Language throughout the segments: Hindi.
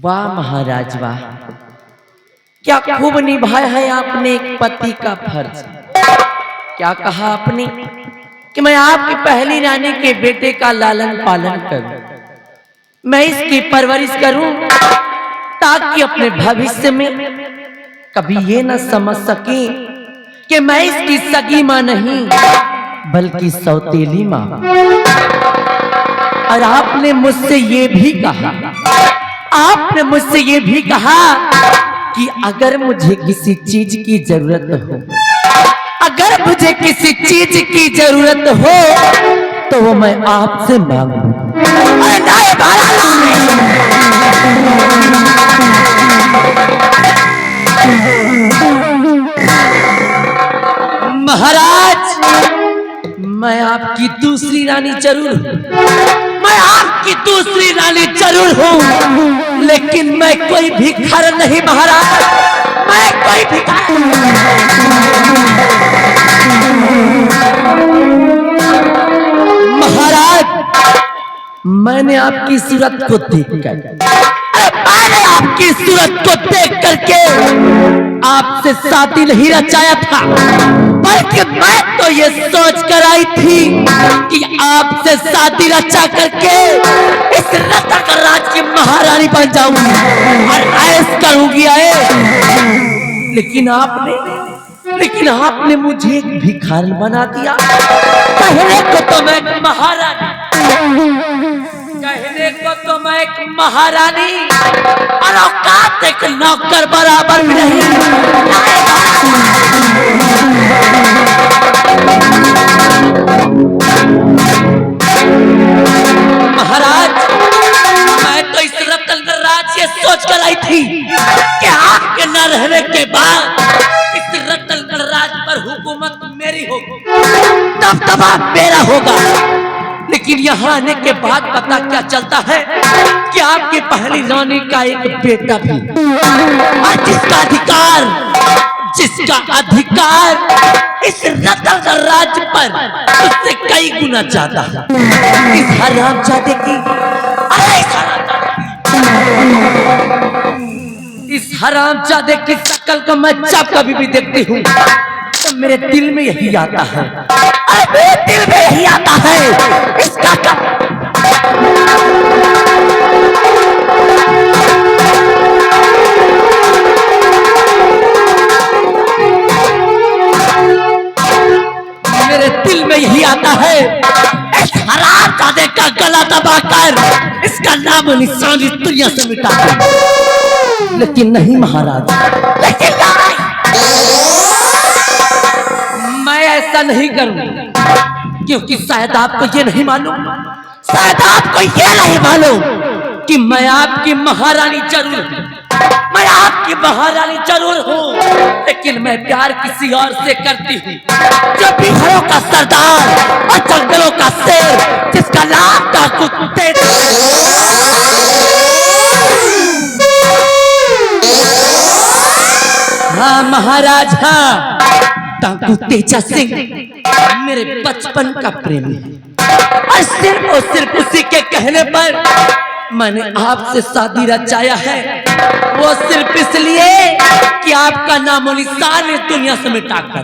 वाह महाराज वाह, क्या खूब निभाया है आपने एक पति का फर्ज। क्या कहा आपने कि मैं आपकी पहली रानी के बेटे का लालन पालन करूं, मैं इसकी परवरिश करूं ताकि अपने भविष्य में कभी ये न समझ सके कि मैं इसकी सगी मां नहीं बल्कि सौतेली मां। और आपने मुझसे ये भी कहा, आपने मुझसे ये भी कहा कि अगर मुझे किसी चीज की जरूरत हो, अगर मुझे किसी चीज की जरूरत हो तो वो मैं आपसे मांगू। महाराज, मैं आपकी दूसरी रानी जरूर हूं, मैं आपकी दूसरी रानी जरूर हूं, लेकिन मैं कोई भिखारी नहीं महाराज, मैं कोई भिखारी। महाराज, मैंने आपकी सूरत को देखकर, मैंने आपकी सूरत को देख करके आपसे शादी नहीं रचाया था, बल्कि मैं तो ये सोच कर आई थी कि आपसे शादी रचा करके इस रतन राज की महारानी बन जाऊंगी और ऐश करूंगी। लेकिन आपने मुझे एक भिखारी बना दिया। कहने को तो मैं महारानी, कहने को तो मैं एक महारानी और औकात एक नौकर बराबर भी नहीं। महाराज, मैं तो इस रतन राज ये सोच कर आई थी कि आपके न रहने के बाद इस रतन राज पर हुकूमत मेरी होगी, दबदबा मेरा होगा। लेकिन यहाँ आने के बाद पता क्या चलता है कि आपकी पहली रानी का एक बेटा भी, और जिसका अधिकार इस रतन राज पर उससे कई गुना ज्यादा है। इस हरामजादे की, इस हरामजादे की शक्ल को मैं जब कभी भी देखती हूँ तो मेरे दिल में यही आता है, मेरे दिल में यही आता है। इसका मेरे दिल में यही आता है, इस हरामजादे का गला दबाकर इसका नाम और निशान इस दुनिया से मिटा दे। लेकिन नहीं महाराज, लेकिन नहीं, मैं ऐसा नहीं करूं, क्योंकि शायद आपको ये नहीं मालूम, शायद आपको ये नहीं मालूम कि मैं आपकी महारानी जरूर हूं, मैं आपकी महारानी जरूर हूं, लेकिन मैं प्यार किसी और से करती हूं, जो बिहारों का सरदार और जंगलों का शेर, जिसका नाम था कुत्ते। हाँ महाराज, हाँ, टांकू तेजा सिंह मेरे बचपन का प्रेमी है और सिर्फ उसी के कहने पर मैंने आपसे शादी रचाया है। वो सिर्फ इसलिए कि आपका नामो निशान इस दुनिया से मिटाकर,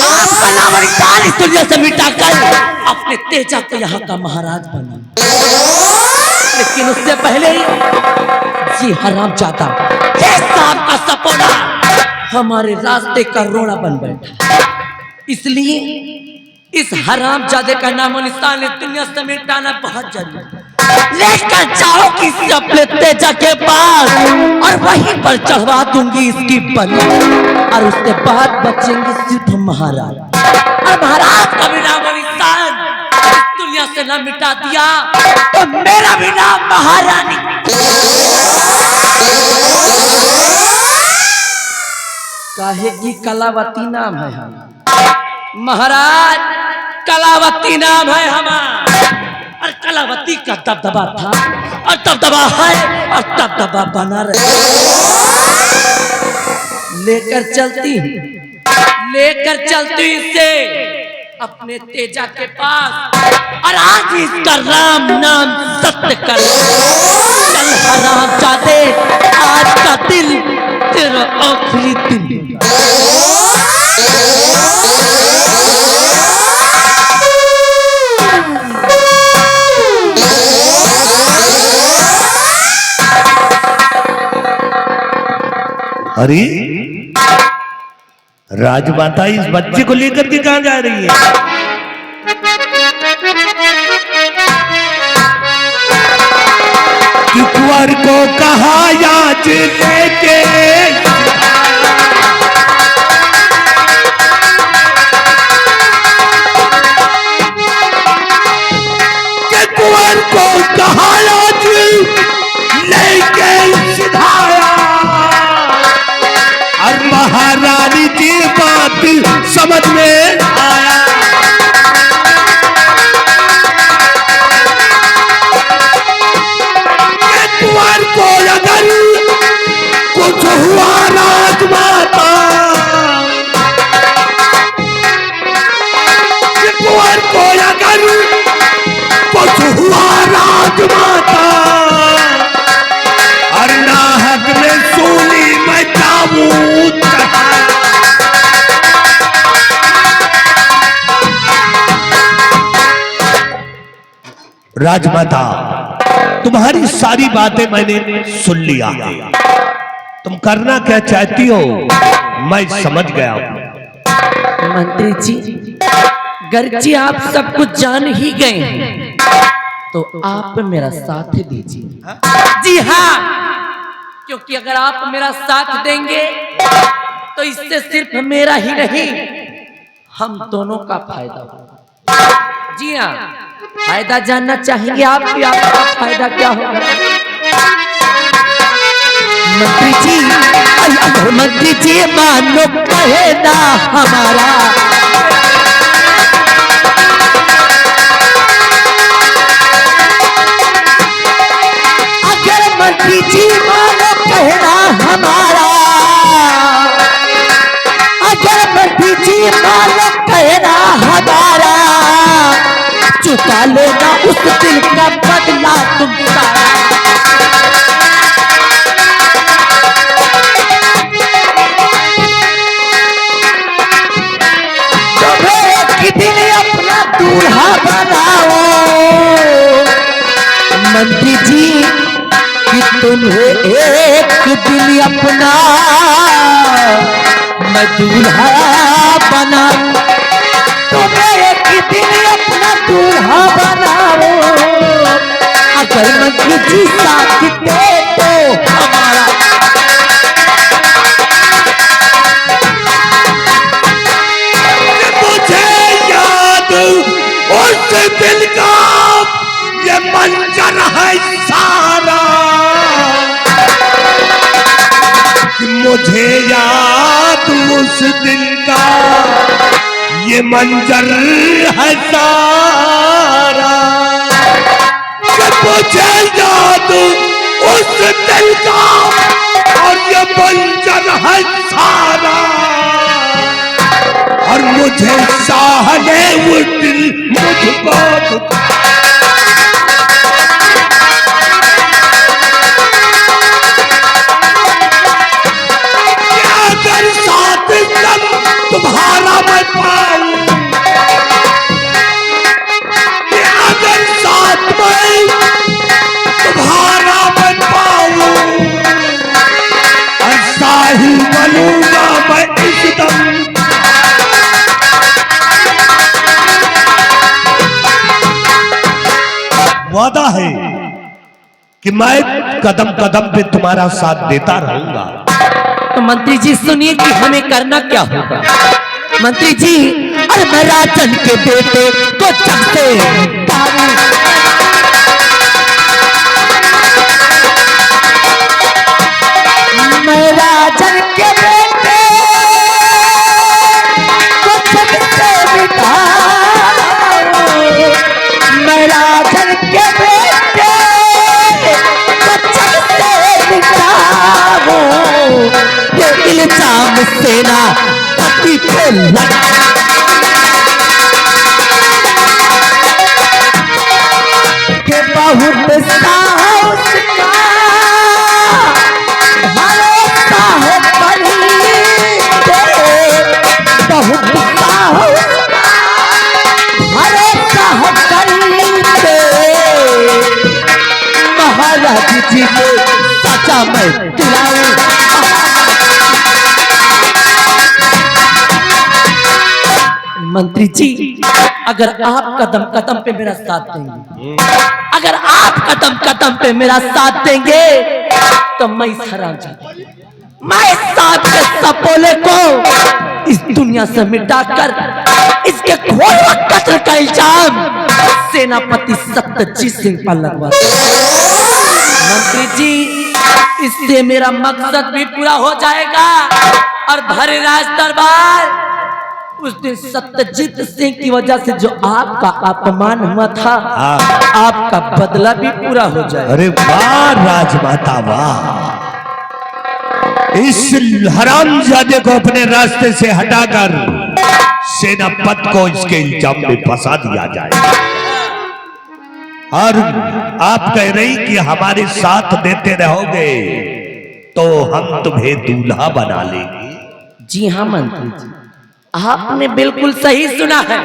आपका नामो निशान इस दुनिया से मिटाकर अपने तेजा को यहाँ का महाराज बना। लेकिन उससे पहले जी हरामजादा, ये सांप का सपोना हमारे रास्ते का रोड़ा बन बैठा। इसलिए इस हरामजादे का नामो निशान इस दुनिया से मिटाना बहुत जरूरी है। लेकर जाओ किसी अपने तेजा के पास और वहीं पर चढ़वा दूंगी इसकी बलि, और उसके बाद बचेंगे सिर्फ महाराज। और महाराज का भी नामो निशान इस दुनिया से न मिटा दिया तो मेरा भी नाम महारानी। काहे की कलावती नाम है हमारा महाराज, कलावती नाम है हमारा, और कलावती का दबदबा था और दबदबा है और दबदबा बना रहे। लेकर चलती इसे अपने तेजा के पास और आज इसका राम नाम सत्य कर। चल हरामजादे, आज का दिल तेरा आखिरी दिन। अरे राजमाता इस बच्चे को लेकर के कहां जा रही है? कि कुंवर को कहा याच लेके कि कुंवर को कहा याच लेके सिधाया। और महारानी की बात समझ में आया। कुंवर को अगर कुछ हुआ राजमाता, कुंवर को अगर कुछ हुआ राजमाता, और नाहक में सूली में ताबूत चढ़ाया। राजमाता, तुम्हारी सारी बातें मैंने सुन लिया है। तुम करना क्या चाहती हो मैं समझ गया हूं। मंत्री जी, गर्जी आप सब कुछ जान ही गए हैं, तो आप मेरा साथ दीजिए। जी हाँ, क्योंकि अगर आप मेरा साथ देंगे तो इससे सिर्फ मेरा ही नहीं, हम दोनों का फायदा होगा। जी हाँ, फायदा जानना चाहेंगे आप कि आपका फायदा क्या होगा? मंत्री जी, अगर मंत्री जी मानो कहना हमारा, अगर मंत्री जी मानो कहना हमारा, अगर मंत्री जी मानो कहना हमारा, चुका लेना उस दिल का बदला तुम सारा। तुम्हें एक दिन अपना दूल्हा बनाओ मंत्री जी, कि तुम्हें एक दिन अपना मैं दूल्हा बनाऊं। तुम्हें एक दिन अपना दूल्हा बनाओ, अगर मंत्री जी साथ दे तो हमारा। मुझे याद उस दिल का ये मंजर है सारा, कि मुझे याद उस दिल का ये मंजर है सारा, कि मुझे याद उस दिल का और ये मंजर है सारा। और मुझे चाहने वो दिल मुझको क्या कर साथ तब तुम्हारा मैं पाऊं, क्या कर साथ मैं तुम्हारा मैं पाऊं, ऐसा ही बनूंगा मैं इस दम। वादा है कि मैं कदम कदम पे तुम्हारा साथ देता रहूंगा। तो मंत्री जी सुनिए कि हमें करना क्या होगा। मंत्री जी, अरे मैं राजन के बेटे को जब से मैं राजन के बेटे को जब से बिठाऊं, मैं राजन के बेटे को जब से बिठाऊं, ये इल्जाम सेना पति पे लगा। उत्साह उसका, भरोसा है करीते, बहुत उत्साह उसका, भरोसा है करीते। महाराज जी को सचा मैं दिलाऊं, मंत्री जी अगर आप कदम कदम पे मेरा साथ देंगे, अगर आप कदम कदम पे मेरा साथ देंगे तो मैं इस हराम मैं सांप के सपोले को इस दुनिया से मिटाकर इसके घोर कत्ल का इल्जाम सेनापति सत्यजीत सिंह पर लगवा दूं। मंत्री जी इससे मेरा मकसद भी पूरा हो जाएगा और भरे राज दरबार उस दिन सत्यजीत सिंह की वजह से जो आपका अपमान हुआ था, आपका बदला भी पूरा हो जाए। अरे वाह राजमाता वाह, इस हरामजादे को अपने रास्ते से हटाकर सेनापति को इसके इल्जाम में फंसा दिया जाए। और आप कह रही कि हमारे साथ देते रहोगे तो हम तुम्हें दूल्हा बना लेंगे। जी हाँ मंत्री जी, आपने बिल्कुल सही सुना है।